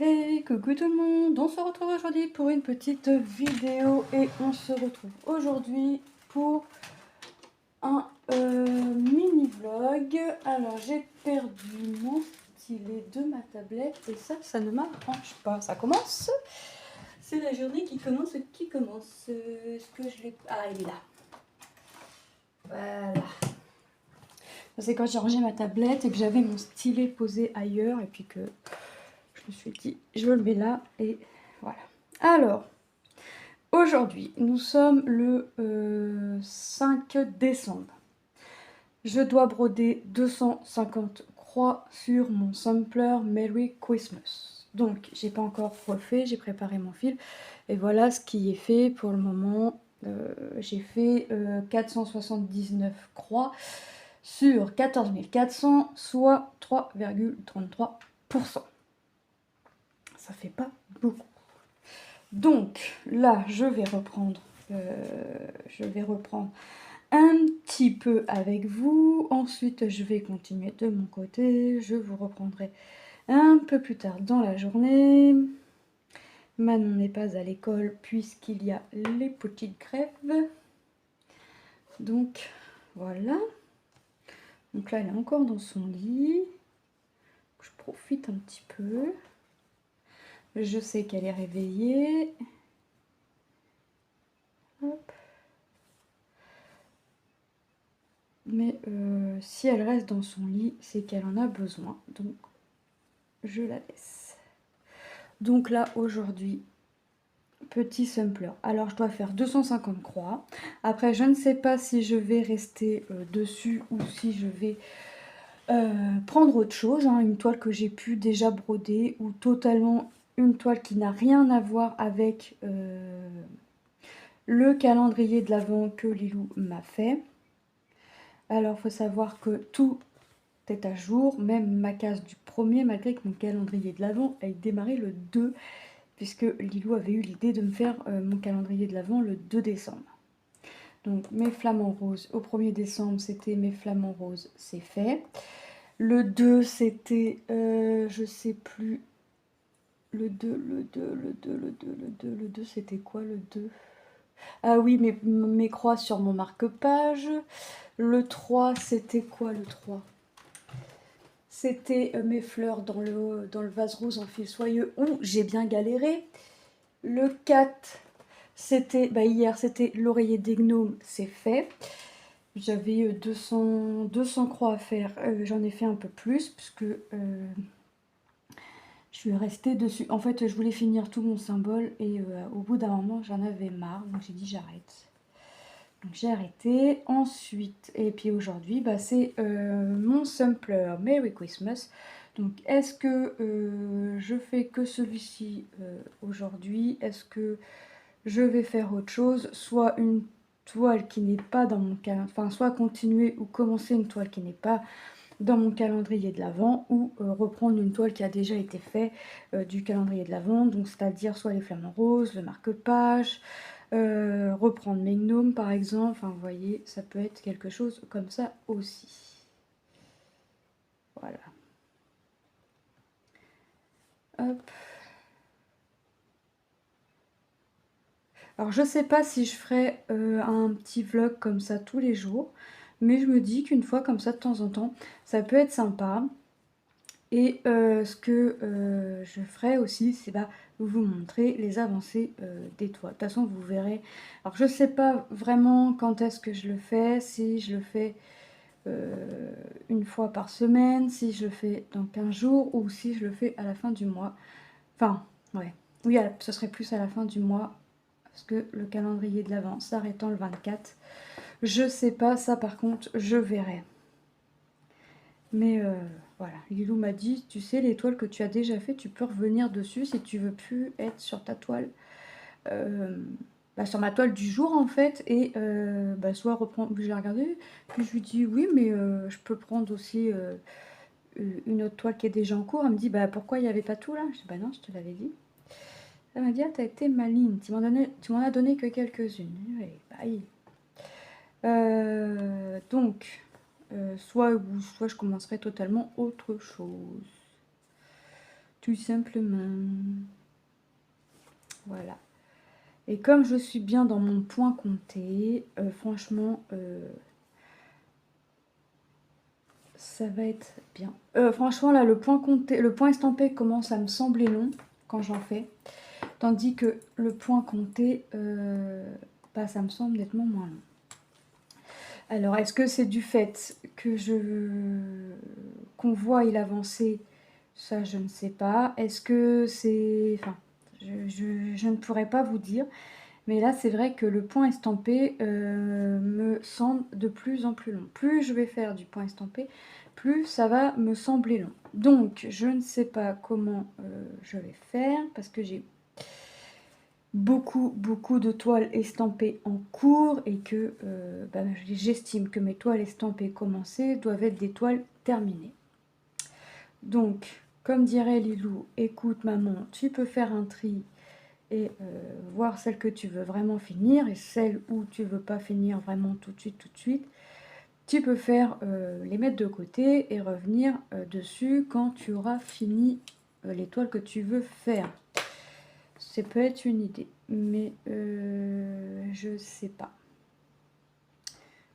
Hey, coucou tout le monde, on se retrouve aujourd'hui pour une petite vidéo et on se retrouve aujourd'hui pour un mini vlog. Alors j'ai perdu mon stylet de ma tablette et ça ne m'arrange pas. Ça commence, c'est la journée qui commence. Est-ce que je l'ai... Ah, il est là. Voilà. C'est quand j'ai rangé ma tablette et que j'avais mon stylet posé ailleurs et puis que je me suis dit je le mets là et voilà. Alors, aujourd'hui, nous sommes le 5 décembre. Je dois broder 250 croix sur mon sampler Merry Christmas. Donc, j'ai pas encore refait, j'ai préparé mon fil. Et voilà ce qui est fait pour le moment. J'ai fait 479 croix sur 14 400, soit 3,33%. Ça fait pas beaucoup. Donc là, je vais reprendre un petit peu avec vous. Ensuite, je vais continuer de mon côté. Je vous reprendrai un peu plus tard dans la journée. Manon n'est pas à l'école puisqu'il y a les petites grèves. Donc voilà. Donc là, elle est encore dans son lit. Je profite un petit peu. Je sais qu'elle est réveillée. Hop. Mais si elle reste dans son lit, c'est qu'elle en a besoin. Donc, je la laisse. Donc là, aujourd'hui, petit sampler. Alors, je dois faire 250 croix. Après, je ne sais pas si je vais rester dessus ou si je vais prendre autre chose. Hein, une toile que j'ai pu déjà broder ou totalement une toile qui n'a rien à voir avec le calendrier de l'Avent que Lilou m'a fait. Alors, il faut savoir que tout est à jour, même ma case du premier, malgré que mon calendrier de l'Avent ait démarré le 2, puisque Lilou avait eu l'idée de me faire mon calendrier de l'Avent le 2 décembre. Donc mes flamants roses, au 1er décembre, c'était mes flamants roses, c'est fait. Le 2, c'était, je sais plus, le 2, c'était quoi le 2? Ah oui, mes croix sur mon marque-page. Le 3, c'était quoi le 3? C'était mes fleurs dans le vase rose en fil soyeux où j'ai bien galéré. Le 4, c'était, hier, c'était l'oreiller des gnomes, c'est fait. J'avais 200 croix à faire, j'en ai fait un peu plus, puisque je suis restée dessus. En fait, je voulais finir tout mon symbole, et au bout d'un moment, j'en avais marre, donc j'ai dit j'arrête. Donc j'ai arrêté. Ensuite, et puis aujourd'hui, c'est mon sampler Merry Christmas. Donc est-ce que je fais que celui-ci aujourd'hui? Est-ce que je vais faire autre chose? Soit une toile qui n'est pas dans mon calendrier, enfin soit continuer ou commencer une toile qui n'est pas dans mon calendrier de l'Avent, ou reprendre une toile qui a déjà été faite du calendrier de l'Avent, donc c'est-à-dire soit les flamants roses, le marque-page, reprendre mes gnomes par exemple, enfin vous voyez, ça peut être quelque chose comme ça aussi. Voilà. Hop. Alors je sais pas si je ferai un petit vlog comme ça tous les jours, mais je me dis qu'une fois comme ça de temps en temps, ça peut être sympa. Et ce que je ferai aussi, c'est vous montrer les avancées des toiles. De toute façon, vous verrez. Alors, je ne sais pas vraiment quand est-ce que je le fais, si je le fais une fois par semaine, si je le fais dans 15 jours ou si je le fais à la fin du mois. Enfin, ouais. Oui, ce serait plus à la fin du mois parce que le calendrier de l'Avent s'arrêtant le 24. Je sais pas, ça par contre, je verrai. Mais voilà, Lilou m'a dit, tu sais, les toiles que tu as déjà fait, tu peux revenir dessus si tu veux plus être sur ta toile, sur ma toile du jour en fait, et soit reprendre, j'ai regardé, puis je lui dis oui, mais je peux prendre aussi une autre toile qui est déjà en cours. Elle me dit, pourquoi il n'y avait pas tout là? Je dis, non, je te l'avais dit. Elle m'a dit, ah, t'as été maligne, tu m'en as donné que quelques-unes. Oui, donc... soit je commencerai totalement autre chose. tout simplement. Voilà. Et comme je suis bien dans mon point compté, franchement, ça va être bien. Franchement, là, le point compté, le point estampé commence à me sembler long quand j'en fais. Tandis que le point compté, bah, ça me semble nettement moins long. Alors, est-ce que c'est du fait que qu'on voit il avancer? Ça, je ne sais pas. Est-ce que c'est... Enfin, je ne pourrais pas vous dire. Mais là, c'est vrai que le point estampé me semble de plus en plus long. Plus je vais faire du point estampé, plus ça va me sembler long. Donc, je ne sais pas comment je vais faire parce que j'ai beaucoup de toiles estampées en cours et que bah, j'estime que mes toiles estampées commencées doivent être des toiles terminées. Donc, comme dirait Lilou, écoute maman, tu peux faire un tri et voir celles que tu veux vraiment finir et celles où tu veux pas finir vraiment tout de suite. Tu peux faire les mettre de côté et revenir dessus quand tu auras fini les toiles que tu veux faire. Ça peut être une idée, mais je sais pas.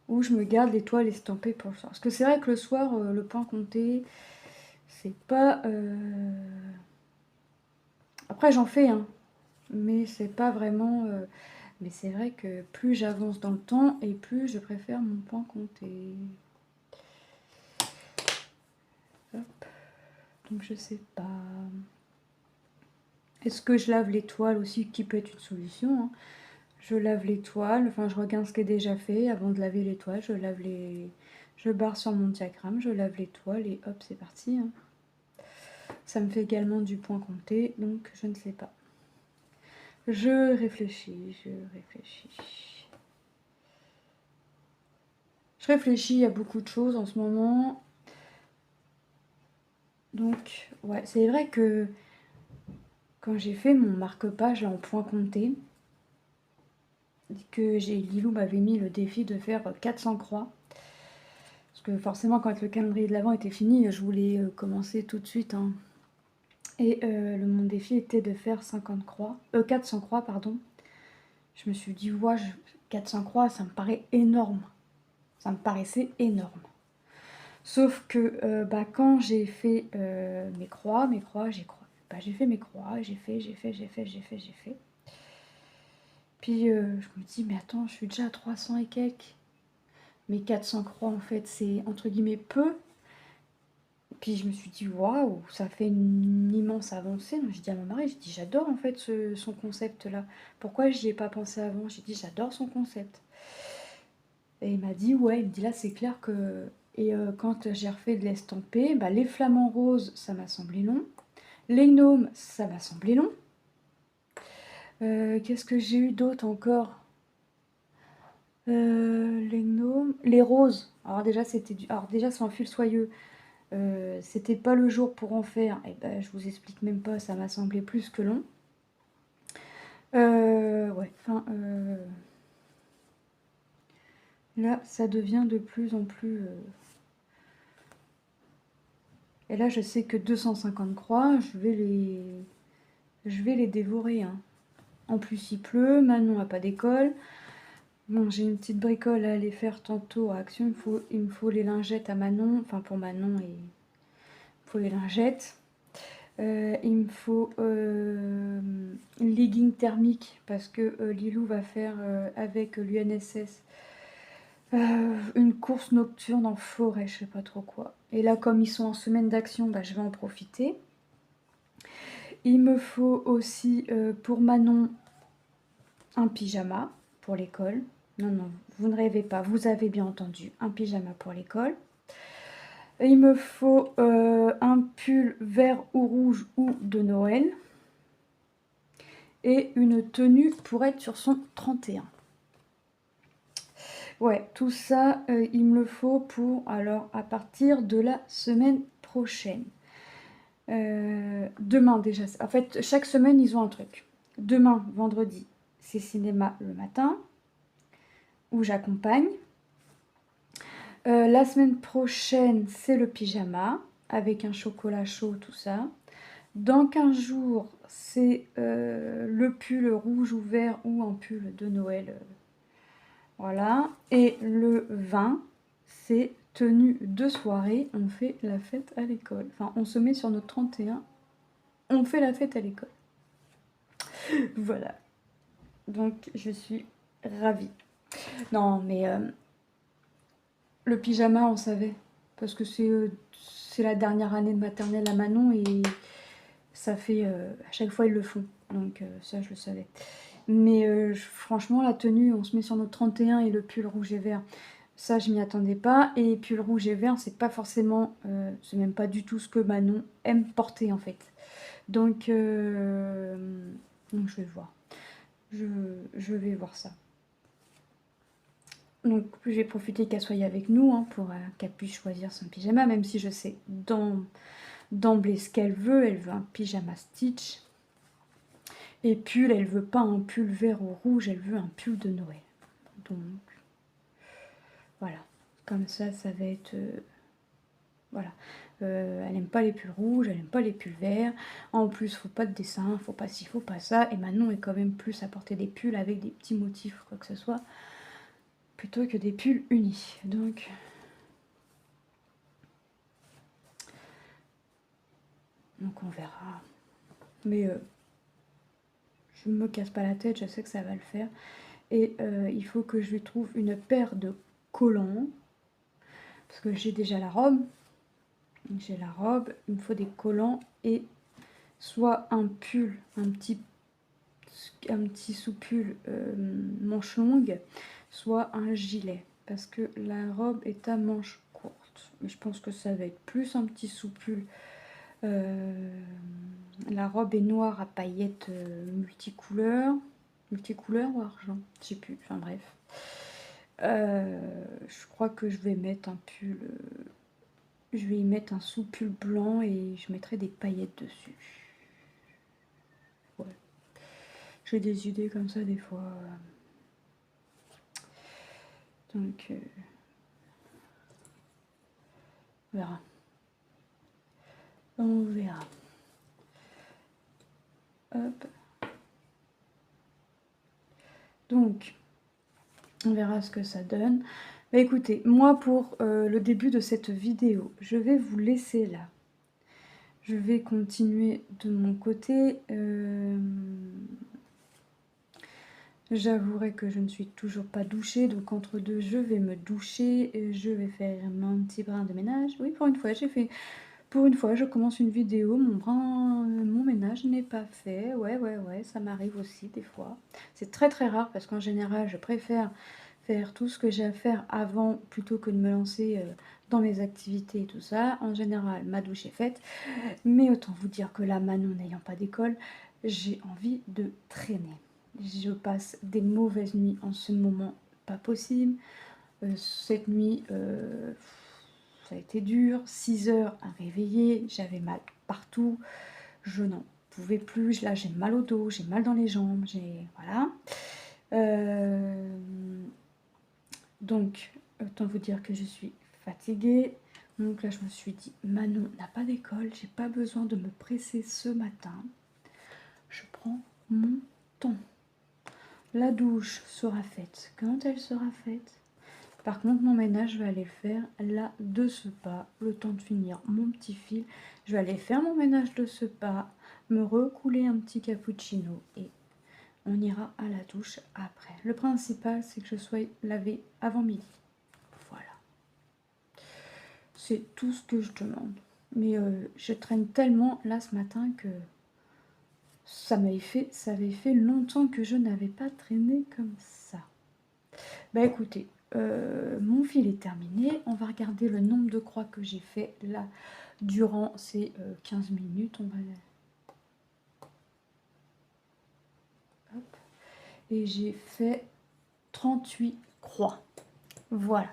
Ou je me garde les toiles estampées pour le soir. Parce que c'est vrai que le soir, le point compté, c'est pas... Après, j'en fais, hein, mais c'est pas vraiment... Mais c'est vrai que plus j'avance dans le temps et plus je préfère mon point compté. Hop. Donc je sais pas. Est-ce que je lave les toiles aussi, qui peut être une solution, hein. Je lave les toiles, enfin je regarde ce qui est déjà fait avant de laver les toiles, je lave les... Je barre sur mon diagramme, je lave les toiles et hop, c'est parti, hein. Ça me fait également du point compté, donc je ne sais pas. Je réfléchis. Je réfléchis à beaucoup de choses en ce moment. Donc, ouais, c'est vrai que quand j'ai fait mon marque-page là en point compté, que Lilou m'avait mis le défi de faire 400 croix. Parce que forcément, quand le calendrier de l'Avent était fini, je voulais commencer tout de suite, hein. Et mon défi était de faire 400 croix, pardon. Je me suis dit, ouais, 400 croix, ça me paraît énorme. Ça me paraissait énorme. Sauf que bah, quand j'ai fait mes croix, j'ai fait mes croix, j'ai fait. Puis je me dis, mais attends, je suis déjà à 300 et quelques. Mais 400 croix, en fait, c'est entre guillemets peu. Puis je me suis dit, waouh, ça fait une immense avancée. Donc j'ai dit à mon mari, j'ai dit, j'adore en fait son concept-là. Pourquoi j'y ai pas pensé avant? J'ai dit, j'adore son concept. Et il m'a dit, ouais, il me dit là, c'est clair que... Et quand j'ai refait de l'estampé, bah, les flamants roses, ça m'a semblé long. Les gnomes, ça m'a semblé long. Qu'est-ce que j'ai eu d'autre encore? Les gnomes, les roses. Alors déjà, Alors déjà, c'est en fil soyeux. C'était pas le jour pour en faire. Et ben, je vous explique même pas, ça m'a semblé plus que long. Ouais, enfin... Là, ça devient de plus en plus... Et là, je sais que 250 croix, je vais les dévorer, hein. En plus, il pleut, Manon n'a pas d'école. Bon, j'ai une petite bricole à aller faire tantôt à Action. Il me faut les lingettes à Manon. Enfin, pour Manon, il faut les lingettes. Il me faut une legging thermique parce que Lilou va faire avec l'UNSS une course nocturne en forêt, je sais pas trop quoi. Et là, comme ils sont en semaine d'action, bah, je vais en profiter. Il me faut aussi pour Manon un pyjama pour l'école. Non, vous ne rêvez pas, vous avez bien entendu, un pyjama pour l'école. Il me faut un pull vert ou rouge ou de Noël. Et une tenue pour être sur son 31. Ouais, tout ça, il me le faut pour, alors, à partir de la semaine prochaine. Demain déjà, en fait, chaque semaine, ils ont un truc. Demain, vendredi, c'est cinéma le matin, où j'accompagne. La semaine prochaine, c'est le pyjama, avec un chocolat chaud, tout ça. Dans 15 jours, c'est le pull rouge ou vert ou un pull de Noël. Voilà. Et le 20, c'est tenue de soirée. On fait la fête à l'école. Enfin, on se met sur notre 31. On fait la fête à l'école. Voilà. Donc, je suis ravie. Non, mais le pyjama, on savait. Parce que c'est la dernière année de maternelle à Manon et ça fait... à chaque fois, ils le font. Donc ça, je le savais. Mais franchement, la tenue, on se met sur notre 31 et le pull rouge et vert. Ça, je m'y attendais pas. Et pull rouge et vert, c'est pas forcément... c'est même pas du tout ce que Manon aime porter, en fait. Donc je vais voir. Je vais voir ça. Donc j'ai profité qu'elle soit avec nous hein, pour qu'elle puisse choisir son pyjama, même si je sais d'emblée ce qu'elle veut. Elle veut un pyjama Stitch. Et pull, elle veut pas un pull vert ou rouge, elle veut un pull de Noël. Donc voilà, comme ça va être... voilà. Elle aime pas les pulls rouges, elle aime pas les pulls verts. En plus, faut pas de dessin, faut pas ci, faut pas ça. Et Manon est quand même plus à porter des pulls avec des petits motifs, quoi que ce soit, plutôt que des pulls unis. Donc on verra. Mais je me casse pas la tête, je sais que ça va le faire. Et il faut que je lui trouve une paire de collants. Parce que j'ai déjà la robe. J'ai la robe, il me faut des collants et soit un pull, un petit sous-pull manche longue, soit un gilet. Parce que la robe est à manche courte. Mais je pense que ça va être plus un petit sous-pull. La robe est noire à paillettes multicouleurs. Multicouleurs ou argent, je sais plus, enfin bref. Je crois que je vais mettre un pull... je vais y mettre un sous-pull blanc et je mettrai des paillettes dessus. Ouais. J'ai des idées comme ça des fois. Donc, on verra. On verra. Hop. Donc, on verra ce que ça donne. Bah écoutez, moi pour le début de cette vidéo, je vais vous laisser là. Je vais continuer de mon côté. J'avouerai que je ne suis toujours pas douchée, donc entre deux, je vais me doucher et je vais faire mon petit brin de ménage. Oui, pour une fois, pour une fois, je commence une vidéo, mon ménage n'est pas fait. Ouais, ça m'arrive aussi des fois. C'est très très rare parce qu'en général, je préfère faire tout ce que j'ai à faire avant plutôt que de me lancer dans mes activités et tout ça. En général, ma douche est faite, mais autant vous dire que là, Manon n'ayant pas d'école, j'ai envie de traîner. Je passe des mauvaises nuits en ce moment, pas possible. Cette nuit, ça a été dur. 6 heures à réveiller, j'avais mal partout. Je n'en pouvais plus. Là, j'ai mal au dos, j'ai mal dans les jambes, voilà. Donc, autant vous dire que je suis fatiguée. Donc là, je me suis dit, Manon n'a pas d'école, j'ai pas besoin de me presser ce matin. Je prends mon temps. La douche sera faite quand elle sera faite. Par contre, mon ménage, je vais aller le faire là de ce pas, le temps de finir mon petit fil. Je vais aller faire mon ménage de ce pas, me recouler un petit cappuccino et on ira à la douche après. Le principal, c'est que je sois lavée avant midi. Voilà. C'est tout ce que je demande. Mais je traîne tellement là ce matin que ça avait fait longtemps que je n'avais pas traîné comme ça. Bah écoutez, mon fil est terminé. On va regarder le nombre de croix que j'ai fait là durant ces 15 minutes. Hop. Et j'ai fait 38 croix. Voilà.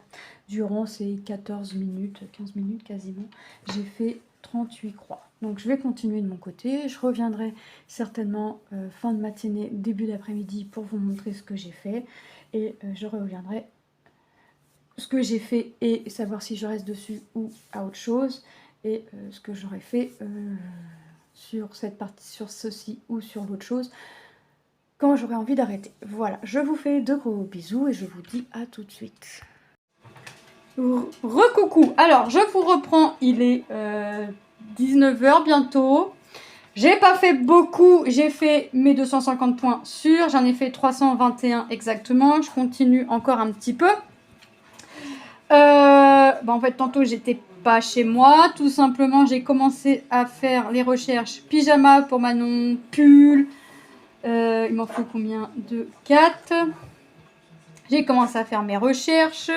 Durant ces 14 minutes, 15 minutes quasiment, j'ai fait 38 croix. Donc je vais continuer de mon côté. Je reviendrai certainement fin de matinée, début d'après-midi pour vous montrer ce que j'ai fait. Et je reviendrai ce que j'ai fait et savoir si je reste dessus ou à autre chose. Et ce que j'aurais fait sur cette partie, sur ceci ou sur l'autre chose, quand j'aurai envie d'arrêter. Voilà, je vous fais de gros bisous et je vous dis à tout de suite. Recoucou, alors je vous reprends, il est 19 h bientôt. J'ai pas fait beaucoup, j'ai fait mes 250 points sûrs, j'en ai fait 321 exactement, je continue encore un petit peu. En fait, tantôt j'étais pas chez moi, tout simplement j'ai commencé à faire les recherches pyjama pour Manon, pull, il m'en faut combien? 2, 4. J'ai commencé à faire mes recherches,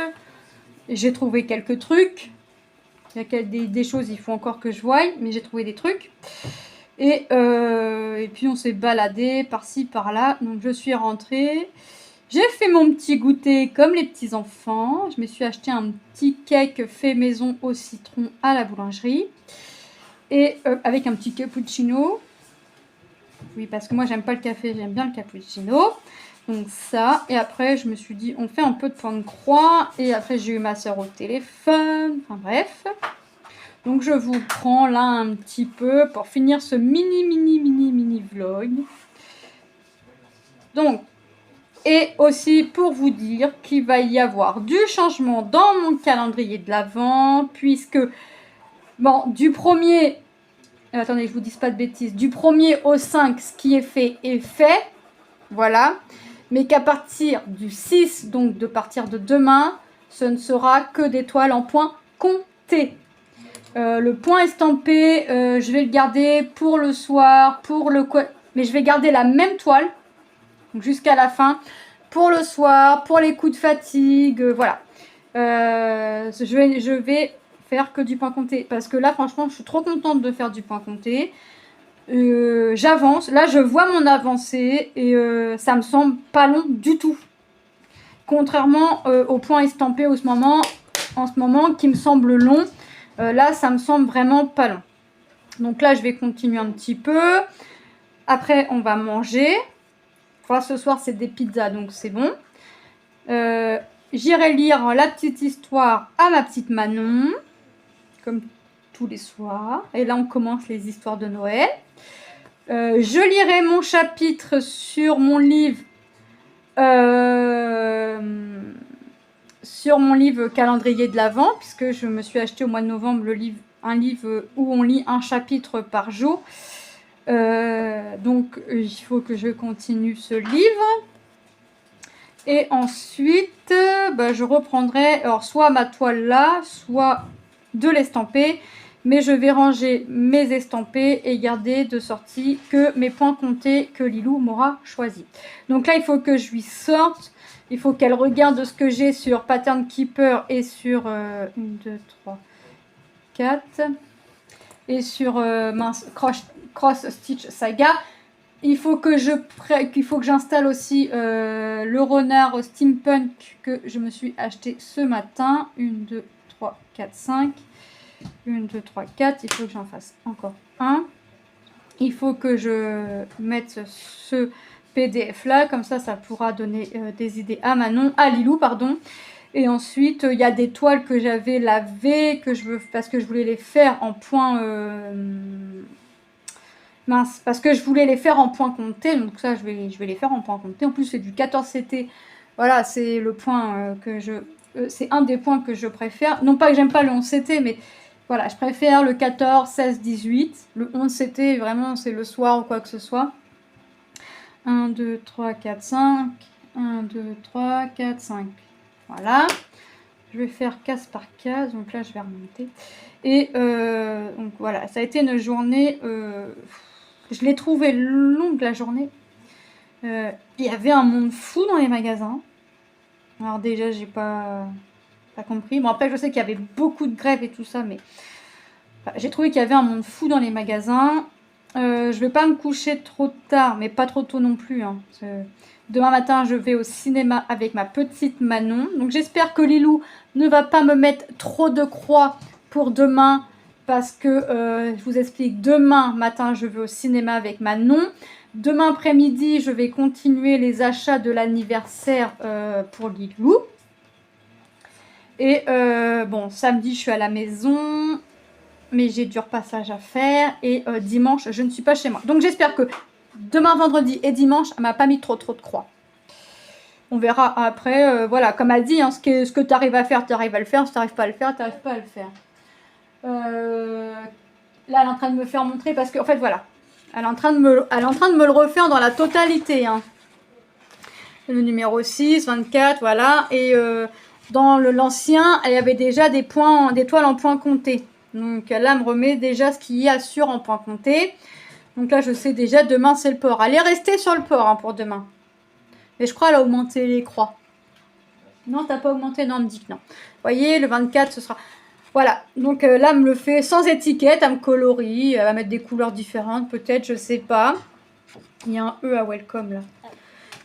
j'ai trouvé quelques trucs, il y a des choses il faut encore que je voie, mais j'ai trouvé des trucs. Et puis on s'est baladé par-ci par-là, donc je suis rentrée. J'ai fait mon petit goûter comme les petits enfants. Je me suis acheté un petit cake fait maison au citron à la boulangerie. Et avec un petit cappuccino. Oui, parce que moi j'aime pas le café, j'aime bien le cappuccino. Donc ça, et après je me suis dit on fait un peu de pain de croix. Et après j'ai eu ma soeur au téléphone, enfin bref. Donc je vous prends là un petit peu pour finir ce mini vlog. Donc, et aussi pour vous dire qu'il va y avoir du changement dans mon calendrier de l'Avent, puisque, bon, du 1er, attendez que je vous dise pas de bêtises, du 1er au 5, ce qui est fait, voilà, mais qu'à partir du 6, donc de partir de demain, ce ne sera que des toiles en point compté. Le point estampé, je vais le garder pour le soir, mais je vais garder la même toile jusqu'à la fin pour le soir, pour les coups de fatigue, voilà. Je vais faire que du point compté parce que là franchement je suis trop contente de faire du point compté. J'avance, là je vois mon avancée et ça me semble pas long du tout. Contrairement au point estampé en ce moment qui me semble long. Là, ça me semble vraiment pas long. Donc là, je vais continuer un petit peu. Après, on va manger. Enfin, ce soir, c'est des pizzas, donc c'est bon. J'irai lire la petite histoire à ma petite Manon, comme tous les soirs. Et là, on commence les histoires de Noël. Je lirai mon chapitre sur mon livre. Sur mon livre calendrier de l'Avent, puisque je me suis acheté au mois de novembre un livre où on lit un chapitre par jour. Donc il faut que je continue ce livre. Et ensuite, je reprendrai alors soit ma toile là, soit de l'estamper. Mais je vais ranger mes estampés et garder de sortie que mes points comptés que Lilou m'aura choisi. Donc là, il faut que je lui sorte. Il faut qu'elle regarde ce que j'ai sur Pattern Keeper et sur 1, 2, 3, 4 et sur Cross Stitch Saga. Il faut que j'installe aussi le renard steampunk que je me suis acheté ce matin. 1, 2, 3, 4, 5. 1, 2, 3, 4. Il faut que j'en fasse encore un. Il faut que je mette ce PDF là, comme ça pourra donner des idées à Manon, à Lilou pardon. Et ensuite il y a des toiles que j'avais lavées parce que je voulais les faire en point parce que je voulais les faire en point compté, donc ça je vais les faire en point compté. En plus c'est du 14 CT, voilà, c'est le point c'est un des points que je préfère, non pas que j'aime pas le 11 CT, mais voilà, je préfère le 14, 16, 18. Le 11 CT vraiment c'est le soir ou quoi que ce soit. 1, 2, 3, 4, 5. 1, 2, 3, 4, 5. Voilà. Je vais faire case par case. Donc là, je vais remonter. Et donc voilà, ça a été une journée... je l'ai trouvée longue, la journée. Il y avait un monde fou dans les magasins. Alors déjà, j'ai pas compris. Bon, après, je sais qu'il y avait beaucoup de grèves et tout ça, mais... j'ai trouvé qu'il y avait un monde fou dans les magasins. Je vais pas me coucher trop tard, mais pas trop tôt non plus. Hein. Demain matin, je vais au cinéma avec ma petite Manon. Donc j'espère que Lilou ne va pas me mettre trop de croix pour demain. Parce que, je vous explique, demain matin, je vais au cinéma avec Manon. Demain après-midi, je vais continuer les achats de l'anniversaire pour Lilou. Et bon, samedi, je suis à la maison. mais j'ai du repassage à faire et dimanche, je ne suis pas chez moi. Donc j'espère que demain, vendredi et dimanche, elle m'a pas mis trop de croix. On verra après, voilà, comme elle dit, hein, ce que tu arrives à faire, tu arrives à le faire. Si tu n'arrives pas à le faire, tu n'arrives pas à le faire. Là, elle est en train de me faire montrer parce que, en fait, voilà. Elle est en train de me le refaire dans la totalité. Hein. Le numéro 6, 24, voilà. Et dans l'ancien, elle avait déjà des toiles en points comptés. Donc là, elle me remet déjà ce qu'il y a sur en points comptés. Donc là, je sais déjà, demain, c'est le port. Elle est restée sur le port hein, pour demain. Mais je crois qu'elle a augmenté les croix. Non, t'as pas augmenté? Non, elle me dit que non. Vous voyez, le 24, ce sera... Voilà, donc là, elle me le fait sans étiquette, elle me colorie, elle va mettre des couleurs différentes, peut-être, je sais pas. Il y a un E à welcome, là.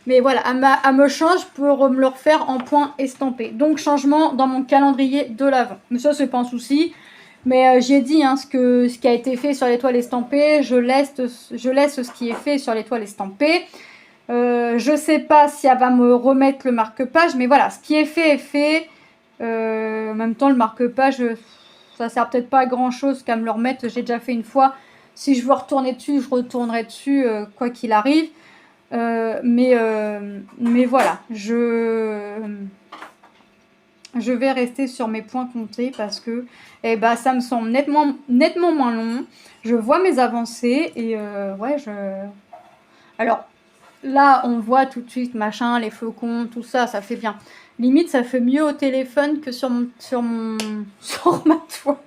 Mais voilà, elle me change pour me le refaire en points estampés. Donc, changement dans mon calendrier de l'Avent. Mais ça, c'est pas un souci. Mais j'ai dit, hein, ce qui a été fait sur les toiles estampées, je laisse ce qui est fait sur les toiles estampées. Je sais pas si elle va me remettre le marque-page, mais voilà, ce qui est fait est fait. En même temps, le marque-page, ça sert peut-être pas à grand-chose qu'à me le remettre. J'ai déjà fait une fois. Si je veux retourner dessus, je retournerai dessus, quoi qu'il arrive. Mais voilà, je vais rester sur mes points comptés parce que ça me semble nettement moins long. Je vois mes avancées et ouais, alors, là, on voit tout de suite, machin, les flocons, tout ça, ça fait bien. Limite, ça fait mieux au téléphone que sur ma toile.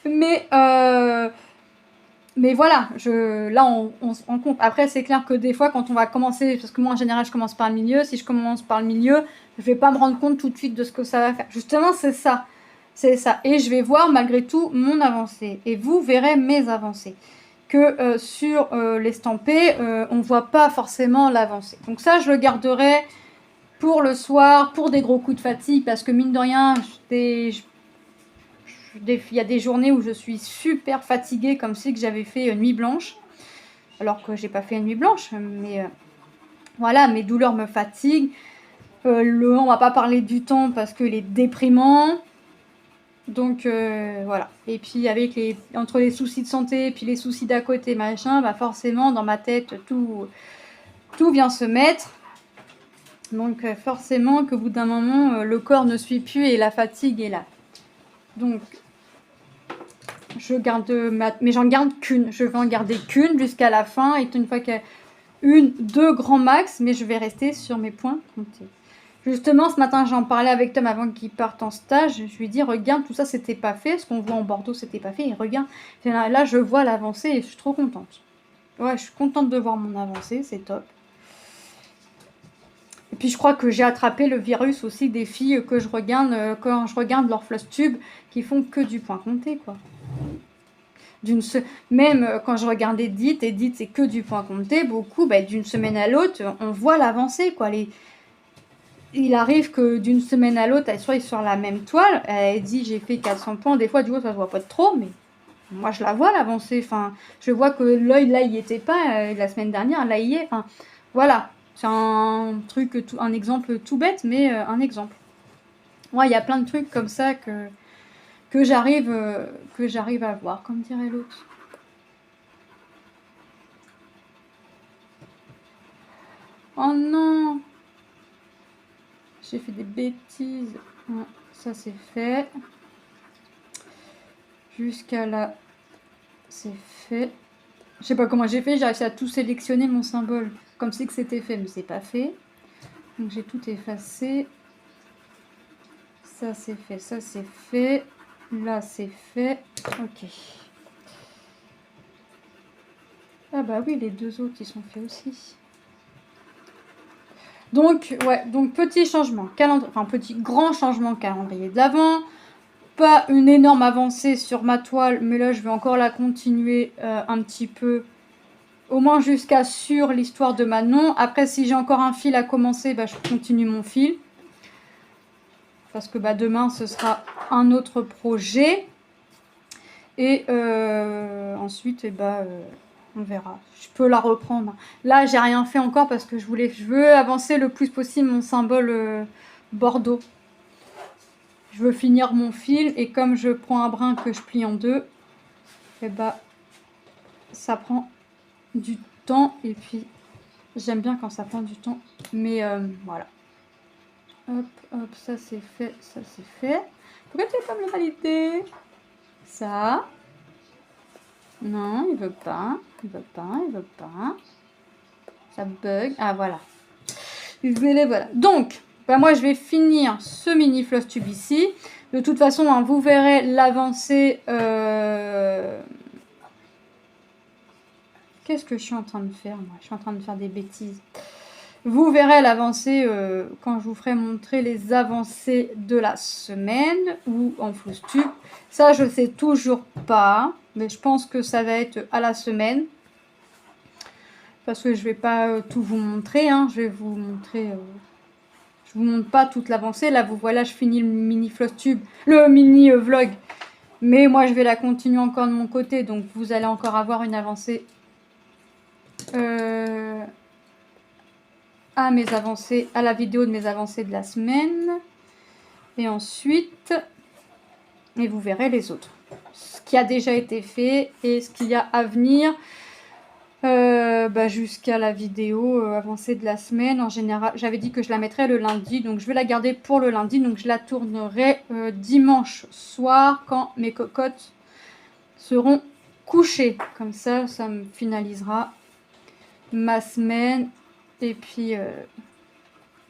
Mais voilà, là, on se rend compte. Après, c'est clair que des fois, quand on va commencer, parce que moi, en général, je commence par le milieu. Si je commence par le milieu, je vais pas me rendre compte tout de suite de ce que ça va faire. Justement, c'est ça. C'est ça. Et je vais voir, malgré tout, mon avancée. Et vous verrez mes avancées. Que sur l'estampé, on voit pas forcément l'avancée. Donc ça, je le garderai pour le soir, pour des gros coups de fatigue, parce que mine de rien, il y a des journées où je suis super fatiguée, comme si que j'avais fait une nuit blanche, alors que j'ai pas fait une nuit blanche, mais voilà, mes douleurs me fatiguent. On va pas parler du temps parce qu'il est déprimant. Donc voilà. Et puis entre les soucis de santé et puis les soucis d'à côté, machin, bah forcément dans ma tête tout vient se mettre. Donc forcément qu'au bout d'un moment, le corps ne suit plus et la fatigue est là. Donc je garde mais j'en garde qu'une. Je vais en garder qu'une jusqu'à la fin. Et une fois qu'il y a deux grands max, mais je vais rester sur mes points comptés. Justement, ce matin, j'en parlais avec Tom avant qu'il parte en stage. Je lui dis, regarde, tout ça, c'était pas fait. Ce qu'on voit en Bordeaux, c'était pas fait. Et regarde, là, je vois l'avancée et je suis trop contente. Ouais, je suis contente de voir mon avancée, c'est top. Et puis, je crois que j'ai attrapé le virus aussi des filles que je regarde quand je regarde leur Flosstube qui font que du point compté, quoi. Même quand je regarde Edith, c'est que du point compté. Beaucoup, d'une semaine à l'autre, on voit l'avancée, quoi. Il arrive que d'une semaine à l'autre, elle soit sur la même toile. Elle dit j'ai fait 400 points. Des fois, du coup, ça se voit pas de trop, mais moi, je la vois l'avancée. Enfin, je vois que l'œil, là, il n'y était pas. La semaine dernière, là, il y est. Enfin, voilà. C'est un truc, un exemple tout bête, mais un exemple. Ouais, il y a plein de trucs comme ça que j'arrive à voir, comme dirait l'autre. Oh non! J'ai fait des bêtises. Ouais, ça c'est fait. Jusqu'à là, c'est fait. Je sais pas comment j'ai fait, j'ai réussi à tout sélectionner mon symbole comme si que c'était fait, mais c'est pas fait. Donc j'ai tout effacé. Ça c'est fait, ça c'est fait. Là c'est fait. Ok. Ah bah oui, les deux autres ils sont faits aussi. Donc ouais, donc petit changement, grand changement calendrier de l'Avent. Pas une énorme avancée sur ma toile, mais là je vais encore la continuer un petit peu, au moins jusqu'à sur l'histoire de Manon. Après, si j'ai encore un fil à commencer, je continue mon fil, parce que demain ce sera un autre projet. Et ensuite on verra, je peux la reprendre. Là j'ai rien fait encore parce que je veux avancer le plus possible mon symbole Bordeaux. je veux finir mon fil et comme je prends un brin que je plie en deux, et bah ça prend du temps et puis j'aime bien quand ça prend du temps, mais voilà. Hop, hop, ça c'est fait, ça c'est fait. Pourquoi tu veux pas me le valider? Ça. Non, il veut pas, il veut pas, il veut pas. Ça bug. Ah voilà. Voilà. Donc, bah, moi je vais finir ce mini floss tube ici. De toute façon, hein, vous verrez l'avancée. Qu'est-ce que je suis en train de faire moi? Je suis en train de faire des bêtises. Vous verrez l'avancée quand je vous ferai montrer les avancées de la semaine ou en floss tube. Ça, je sais toujours pas, mais je pense que ça va être à la semaine. Parce que je vais pas tout vous montrer, hein. Je vais vous montrer... je vous montre pas toute l'avancée. Là, vous voilà, je finis le mini floss tube, le mini vlog. Mais moi, je vais la continuer encore de mon côté. Donc, vous allez encore avoir une avancée... à la vidéo de mes avancées de la semaine. Et ensuite, et vous verrez les autres. Ce qui a déjà été fait et ce qu'il y a à venir jusqu'à la vidéo avancée de la semaine. En général, j'avais dit que je la mettrais le lundi, donc je vais la garder pour le lundi. Donc je la tournerai dimanche soir quand mes cocottes seront couchées. Comme ça, ça me finalisera ma semaine. Et puis,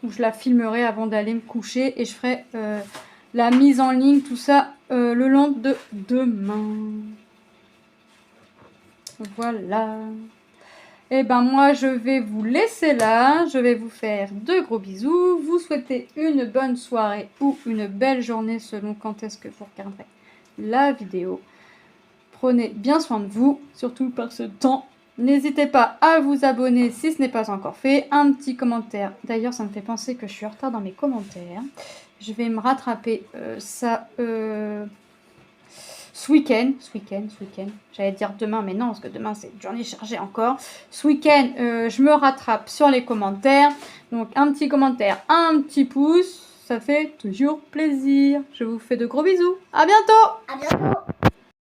je la filmerai avant d'aller me coucher et je ferai la mise en ligne, tout ça, le lendemain. Voilà. Et ben moi, je vais vous laisser là. Je vais vous faire de gros bisous. Vous souhaiter une bonne soirée ou une belle journée selon quand est-ce que vous regarderez la vidéo. Prenez bien soin de vous, surtout par ce temps. N'hésitez pas à vous abonner si ce n'est pas encore fait. Un petit commentaire. D'ailleurs, ça me fait penser que je suis en retard dans mes commentaires. Je vais me rattraper ça ce week-end. J'allais dire demain, mais non, parce que demain, c'est une journée chargée encore. Ce week-end, je me rattrape sur les commentaires. Donc, un petit commentaire, un petit pouce. Ça fait toujours plaisir. Je vous fais de gros bisous. À bientôt! À bientôt!